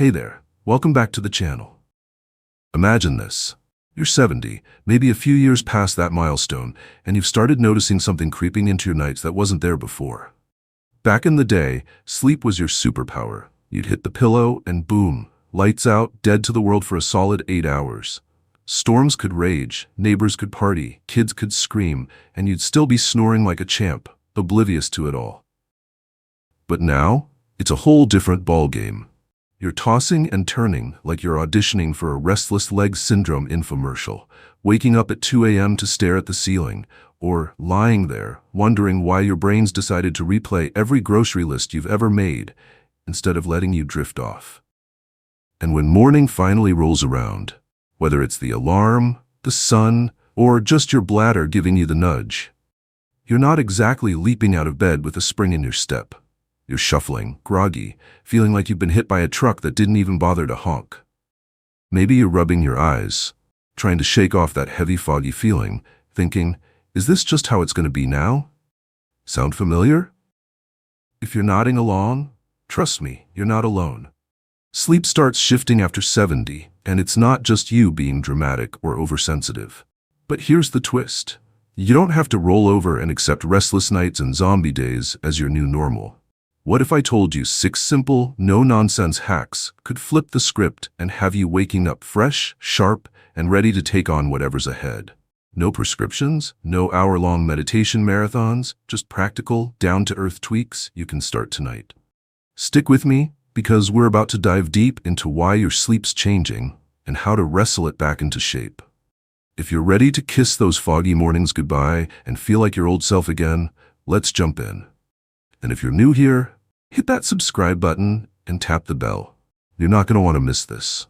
Hey there, welcome back to the channel. Imagine this. You're 70, maybe a few years past that milestone, and you've started noticing something creeping into your nights that wasn't there before. Back in the day, sleep was your superpower. You'd hit the pillow and boom, lights out, dead to the world for a solid 8 hours. Storms could rage, neighbors could party, kids could scream, and you'd still be snoring like a champ, oblivious to it all. But now, it's a whole different ballgame. You're tossing and turning like you're auditioning for a restless leg syndrome infomercial, waking up at 2 a.m. to stare at the ceiling, or lying there, wondering why your brain's decided to replay every grocery list you've ever made, instead of letting you drift off. And when morning finally rolls around, whether it's the alarm, the sun, or just your bladder giving you the nudge, you're not exactly leaping out of bed with a spring in your step. You're shuffling, groggy, feeling like you've been hit by a truck that didn't even bother to honk. Maybe you're rubbing your eyes, trying to shake off that heavy, foggy feeling, thinking, is this just how it's going to be now? Sound familiar? If you're nodding along, trust me, you're not alone. Sleep starts shifting after 70, and it's not just you being dramatic or oversensitive. But here's the twist. You don't have to roll over and accept restless nights and zombie days as your new normal. What if I told you 6 simple, no-nonsense hacks could flip the script and have you waking up fresh, sharp, and ready to take on whatever's ahead? No prescriptions, no hour-long meditation marathons, just practical, down-to-earth tweaks you can start tonight. Stick with me, because we're about to dive deep into why your sleep's changing and how to wrestle it back into shape. If you're ready to kiss those foggy mornings goodbye and feel like your old self again, let's jump in. And if you're new here, hit that subscribe button and tap the bell. You're not going to want to miss this.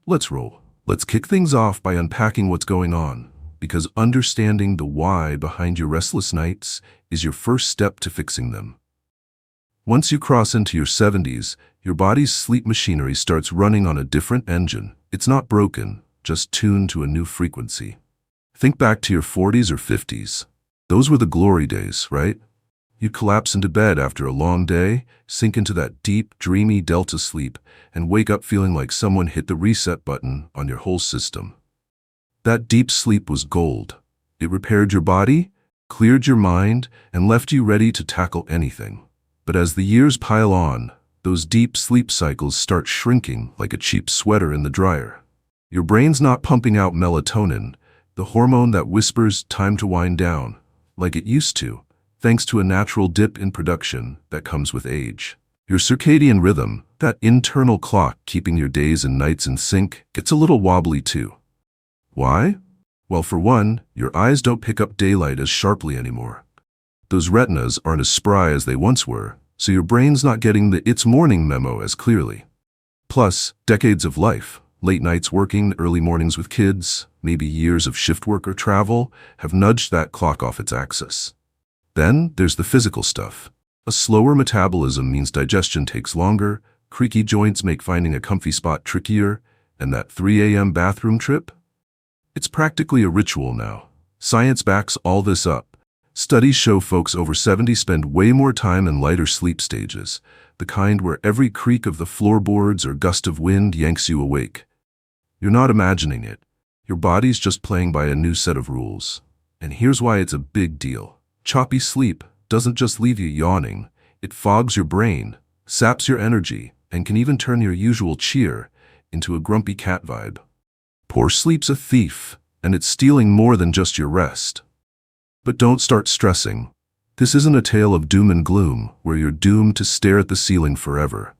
Let's roll. Let's kick things off by unpacking what's going on, because understanding the why behind your restless nights is your first step to fixing them. Once you cross into your 70s, your body's sleep machinery starts running on a different engine. It's not broken, just tuned to a new frequency. Think back to your 40s or 50s. Those were the glory days, right? You'd collapse into bed after a long day, sink into that deep, dreamy delta sleep, and wake up feeling like someone hit the reset button on your whole system. That deep sleep was gold. It repaired your body, cleared your mind, and left you ready to tackle anything. But as the years pile on, those deep sleep cycles start shrinking like a cheap sweater in the dryer. Your brain's not pumping out melatonin, the hormone that whispers time to wind down, like it used to, thanks to a natural dip in production that comes with age. Your circadian rhythm, that internal clock keeping your days and nights in sync, gets a little wobbly too. Why? Well, for one, your eyes don't pick up daylight as sharply anymore. Those retinas aren't as spry as they once were, so your brain's not getting the "it's morning" memo as clearly. Plus, decades of life, late nights working, early mornings with kids, maybe years of shift work or travel, have nudged that clock off its axis. Then there's the physical stuff. A slower metabolism means digestion takes longer, creaky joints make finding a comfy spot trickier, and that 3 a.m. bathroom trip? It's practically a ritual now. Science backs all this up. Studies show folks over 70 spend way more time in lighter sleep stages, the kind where every creak of the floorboards or gust of wind yanks you awake. You're not imagining it. Your body's just playing by a new set of rules. And here's why it's a big deal. Choppy sleep doesn't just leave you yawning, it fogs your brain, saps your energy, and can even turn your usual cheer into a grumpy cat vibe. Poor sleep's a thief, and it's stealing more than just your rest. But don't start stressing. This isn't a tale of doom and gloom where you're doomed to stare at the ceiling forever.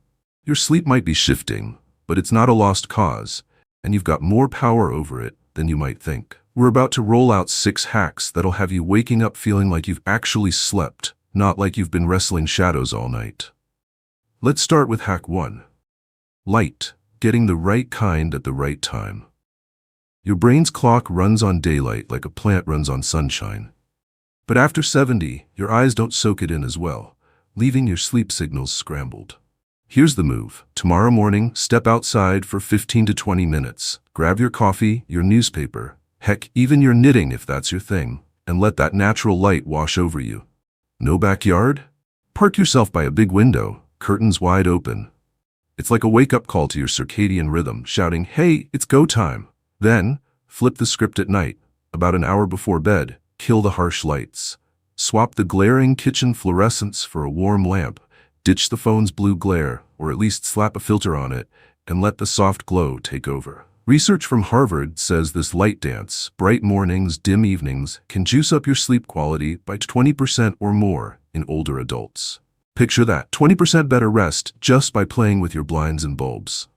Your sleep might be shifting, but it's not a lost cause, and you've got more power over it than you might think. We're about to roll out 6 hacks that'll have you waking up feeling like you've actually slept, not like you've been wrestling shadows all night. Let's start with hack 1. Light, getting the right kind at the right time. Your brain's clock runs on daylight like a plant runs on sunshine. But after 70, your eyes don't soak it in as well, leaving your sleep signals scrambled. Here's the move. Tomorrow morning, step outside for 15 to 20 minutes. Grab your coffee, your newspaper, heck, even your knitting if that's your thing, and let that natural light wash over you. No backyard? Park yourself by a big window, curtains wide open. It's like a wake-up call to your circadian rhythm, shouting, "Hey, it's go time." Then, flip the script at night. About an hour before bed, kill the harsh lights. Swap the glaring kitchen fluorescence for a warm lamp. Ditch the phone's blue glare, or at least slap a filter on it, and let the soft glow take over. Research from Harvard says this light dance, bright mornings, dim evenings, can juice up your sleep quality by 20% or more in older adults. Picture that, 20% better rest just by playing with your blinds and bulbs.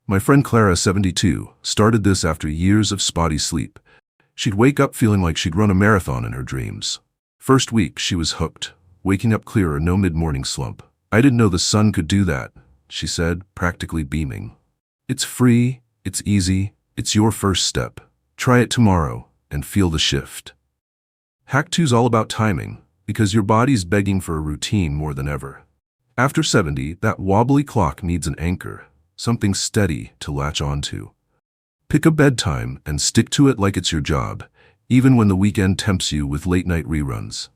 My friend Clara, 72, started this after years of spotty sleep. She'd wake up feeling like she'd run a marathon in her dreams. First week, she was hooked, waking up clearer, no mid-morning slump. "I didn't know the sun could do that," she said, practically beaming. It's free, it's easy, it's your first step. Try it tomorrow and feel the shift. Hack 2's all about timing, because your body's begging for a routine more than ever. After 70, that wobbly clock needs an anchor, something steady to latch onto. Pick a bedtime and stick to it like it's your job, even when the weekend tempts you with late-night reruns.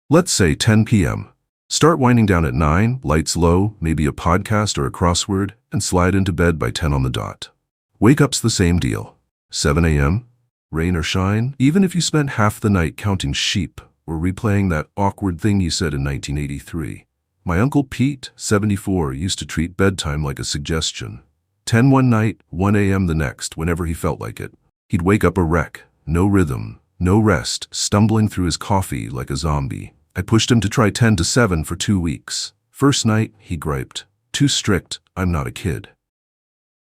Let's say 10 p.m. Start winding down at 9, lights low, maybe a podcast or a crossword, and slide into bed by 10 on the dot. Wake up's the same deal. 7 a.m., rain or shine, even if you spent half the night counting sheep or replaying that awkward thing you said in 1983. My Uncle Pete, 74, used to treat bedtime like a suggestion. 10 one night, 1 a.m. the next, whenever he felt like it. He'd wake up a wreck, no rhythm, no rest, stumbling through his coffee like a zombie. I pushed him to try 10 to 7 for 2 weeks. First night, he griped, "Too strict, I'm not a kid."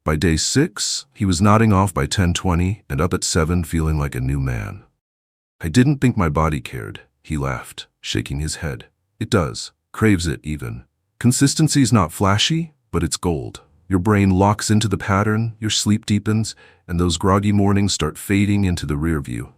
By day 6, he was nodding off by 10:20 and up at 7 feeling like a new man. "I didn't think my body cared," he laughed, shaking his head. "It does, craves it even. Consistency's not flashy, but it's gold. Your brain locks into the pattern, your sleep deepens, and those groggy mornings start fading into the rear view.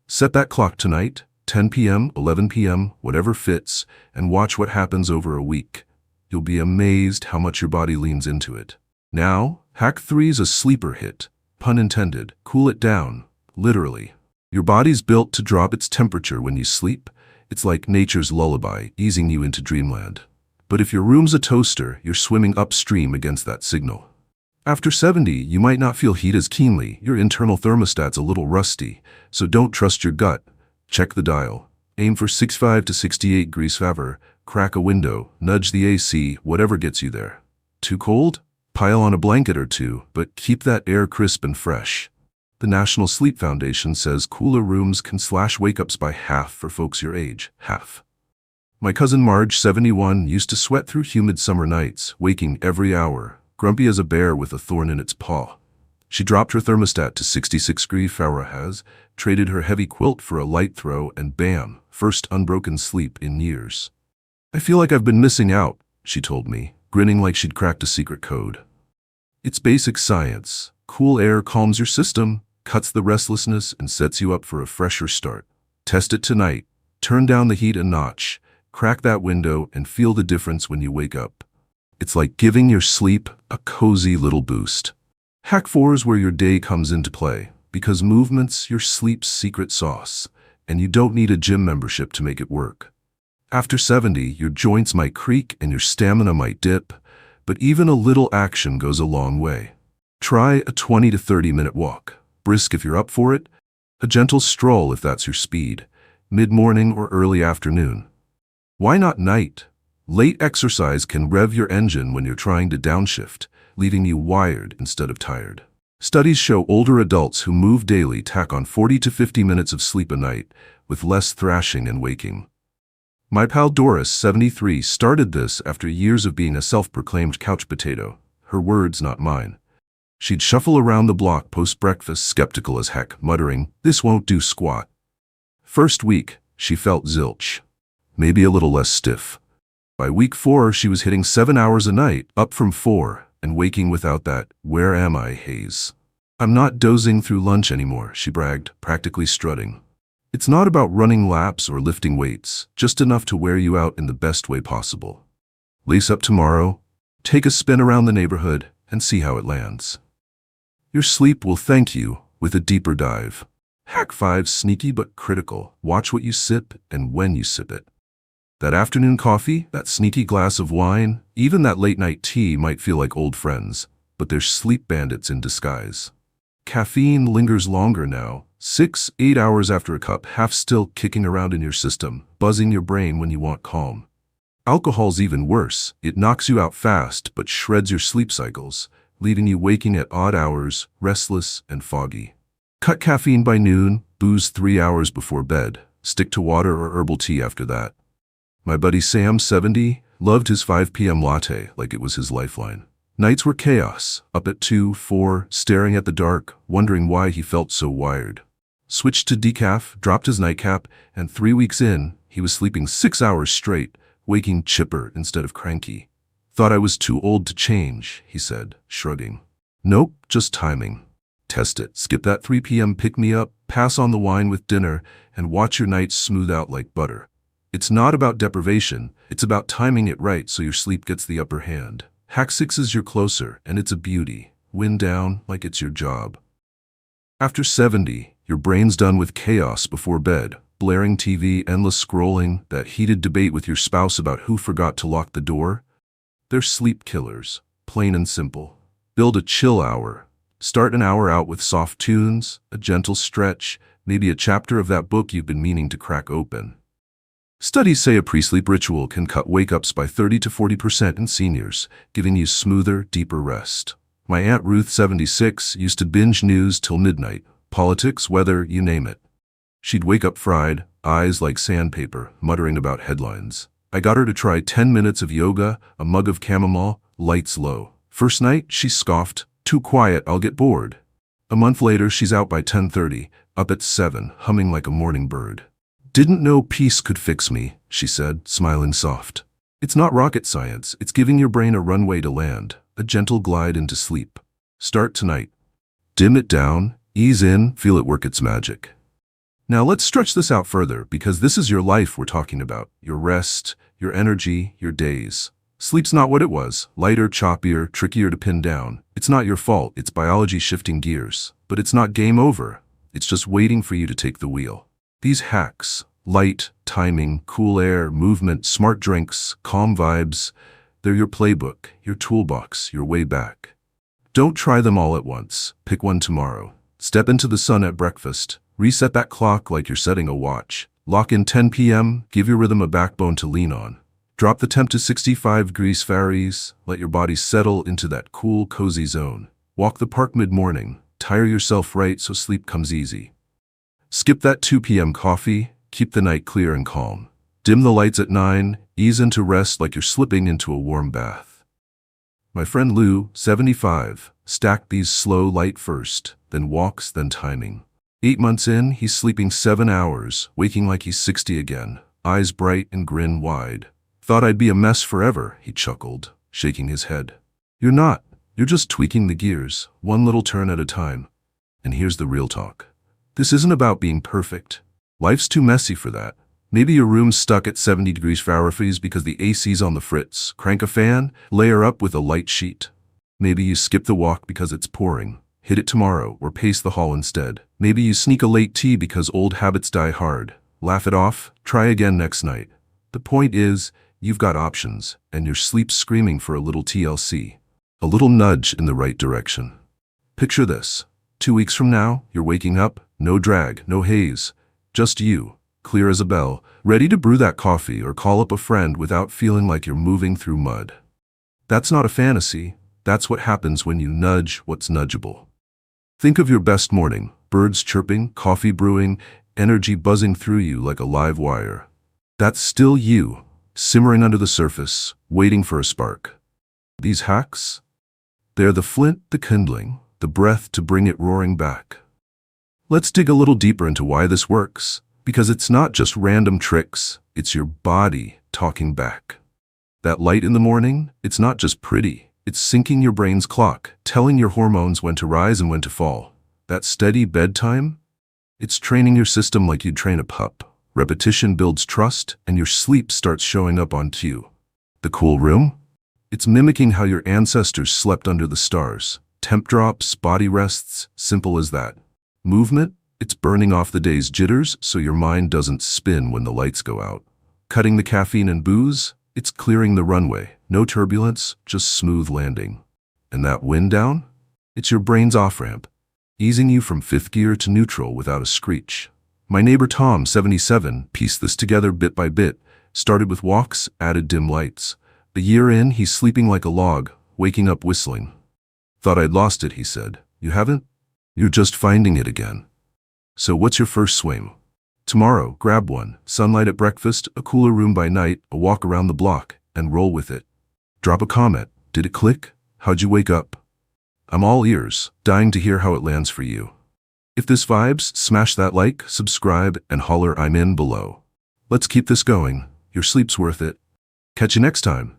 Set that clock tonight, 10 p.m., 11 p.m., whatever fits, and watch what happens over a week. You'll be amazed how much your body leans into it. Now, hack 3's a sleeper hit. Pun intended. Cool it down. Literally. Your body's built to drop its temperature when you sleep. It's like nature's lullaby, easing you into dreamland. But if your room's a toaster, you're swimming upstream against that signal. After 70, you might not feel heat as keenly. Your internal thermostat's a little rusty, so don't trust your gut. Check the dial. Aim for 65 to 68 degrees Favre. Crack a window, nudge the AC, whatever gets you there. Too cold? Pile on a blanket or two, but keep that air crisp and fresh. The National Sleep Foundation says cooler rooms can slash wake-ups by half for folks your age. Half. My cousin Marge, 71, used to sweat through humid summer nights, waking every hour, grumpy as a bear with a thorn in its paw. She dropped her thermostat to 66 degrees Fahrenheit, traded her heavy quilt for a light throw, and bam, first unbroken sleep in years. "I feel like I've been missing out," she told me, grinning like she'd cracked a secret code. It's basic science. Cool air calms your system, cuts the restlessness, and sets you up for a fresher start. Test it tonight. Turn down the heat a notch, crack that window, and feel the difference when you wake up. It's like giving your sleep a cozy little boost. Hack 4 is where your day comes into play, because movement's your sleep's secret sauce, and you don't need a gym membership to make it work. After 70, your joints might creak and your stamina might dip, but even a little action goes a long way. Try a 20 to 30-minute walk, brisk if you're up for it, a gentle stroll if that's your speed, mid-morning or early afternoon. Why not night? Late exercise can rev your engine when you're trying to downshift, leaving you wired instead of tired. Studies show older adults who move daily tack on 40 to 50 minutes of sleep a night, with less thrashing and waking. My pal Doris, 73, started this after years of being a self-proclaimed couch potato. Her words, not mine. She'd shuffle around the block post-breakfast, skeptical as heck, muttering, "This won't do squat." First week, she felt zilch. Maybe a little less stiff. By week 4, she was hitting 7 hours a night, up from 4, and waking without that "where am I" haze. "I'm not dozing through lunch anymore," she bragged, practically strutting. It's not about running laps or lifting weights, just enough to wear you out in the best way possible. Lace up tomorrow, take a spin around the neighborhood, and see how it lands. Your sleep will thank you with a deeper dive. Hack 5's sneaky but critical. Watch what you sip and when you sip it. That afternoon coffee, that sneaky glass of wine, even that late-night tea might feel like old friends, but they're sleep bandits in disguise. Caffeine lingers longer now, 6-8 hours after a cup, half still kicking around in your system, buzzing your brain when you want calm. Alcohol's even worse. It knocks you out fast, but shreds your sleep cycles, leaving you waking at odd hours, restless and foggy. Cut caffeine by noon, booze 3 hours before bed. Stick to water or herbal tea after that. My buddy Sam, 70, loved his 5 p.m. latte like it was his lifeline. Nights were chaos, up at 2, 4, staring at the dark, wondering why he felt so wired. Switched to decaf, dropped his nightcap, and 3 weeks in, he was sleeping 6 hours straight, waking chipper instead of cranky. Thought I was too old to change, he said, shrugging. Nope, just timing. Test it. Skip that 3 p.m. pick-me-up, pass on the wine with dinner, and watch your nights smooth out like butter. It's not about deprivation, it's about timing it right so your sleep gets the upper hand. Hack 6 is you're closer, and it's a beauty. Wind down like it's your job. After 70, your brain's done with chaos before bed. Blaring TV, endless scrolling, that heated debate with your spouse about who forgot to lock the door. They're sleep killers, plain and simple. Build a chill hour. Start an hour out with soft tunes, a gentle stretch, maybe a chapter of that book you've been meaning to crack open. Studies say a pre-sleep ritual can cut wake-ups by 30 to 40% in seniors, giving you smoother, deeper rest. My Aunt Ruth, 76, used to binge news till midnight, politics, weather, you name it. She'd wake up fried, eyes like sandpaper, muttering about headlines. I got her to try 10 minutes of yoga, a mug of chamomile, lights low. First night, she scoffed, "Too quiet, I'll get bored." A month later, she's out by 10:30, up at 7, humming like a morning bird. "Didn't know peace could fix me," she said, smiling soft. It's not rocket science, it's giving your brain a runway to land, a gentle glide into sleep. Start tonight. Dim it down, ease in, feel it work its magic. Now let's stretch this out further, because this is your life we're talking about. Your rest, your energy, your days. Sleep's not what it was. Lighter, choppier, trickier to pin down. It's not your fault, it's biology shifting gears. But it's not game over. It's just waiting for you to take the wheel. These hacks, light, timing, cool air, movement, smart drinks, calm vibes, they're your playbook, your toolbox, your way back. Don't try them all at once. Pick one tomorrow. Step into the sun at breakfast. Reset that clock like you're setting a watch. Lock in 10 p.m., give your rhythm a backbone to lean on. Drop the temp to 65 degrees Fahrenheit, let your body settle into that cool, cozy zone. Walk the park mid-morning. Tire yourself right so sleep comes easy. Skip that 2 p.m. coffee, keep the night clear and calm. Dim the lights at 9, ease into rest like you're slipping into a warm bath. My friend Lou, 75, stacked these slow light first, then walks, then timing. 8 months in, he's sleeping 7 hours, waking like he's 60 again, eyes bright and grin wide. Thought I'd be a mess forever, he chuckled, shaking his head. You're not. You're just tweaking the gears, one little turn at a time. And here's the real talk. This isn't about being perfect. Life's too messy for that. Maybe your room's stuck at 70 degrees Fahrenheit because the AC's on the fritz. Crank a fan, layer up with a light sheet. Maybe you skip the walk because it's pouring. Hit it tomorrow or pace the hall instead. Maybe you sneak a late tea because old habits die hard. Laugh it off, try again next night. The point is, you've got options, and your sleep's screaming for a little TLC. A little nudge in the right direction. Picture this. 2 weeks from now, you're waking up, no drag, no haze. Just you, clear as a bell, ready to brew that coffee or call up a friend without feeling like you're moving through mud. That's not a fantasy. That's what happens when you nudge what's nudgeable. Think of your best morning. Birds chirping, coffee brewing, energy buzzing through you like a live wire. That's still you, simmering under the surface, waiting for a spark. These hacks? They're the flint, the kindling, the breath to bring it roaring back. Let's dig a little deeper into why this works, because it's not just random tricks, it's your body talking back. That light in the morning, it's not just pretty, it's syncing your brain's clock, telling your hormones when to rise and when to fall. That steady bedtime, it's training your system like you'd train a pup. Repetition builds trust, and your sleep starts showing up on cue. The cool room? It's mimicking how your ancestors slept under the stars. Temp drops, body rests, simple as that. Movement? It's burning off the day's jitters so your mind doesn't spin when the lights go out. Cutting the caffeine and booze, it's clearing the runway. No turbulence, just smooth landing. And that wind down? It's your brain's off-ramp, easing you from fifth gear to neutral without a screech. My neighbor Tom, 77, pieced this together bit by bit, started with walks, added dim lights. A year in, he's sleeping like a log, waking up whistling. Thought I'd lost it, he said. You haven't? You're just finding it again. So what's your first swing? Tomorrow, grab one. Sunlight at breakfast, a cooler room by night, a walk around the block, and roll with it. Drop a comment. Did it click? How'd you wake up? I'm all ears, dying to hear how it lands for you. If this vibes, smash that like, subscribe, and holler I'm in below. Let's keep this going. Your sleep's worth it. Catch you next time.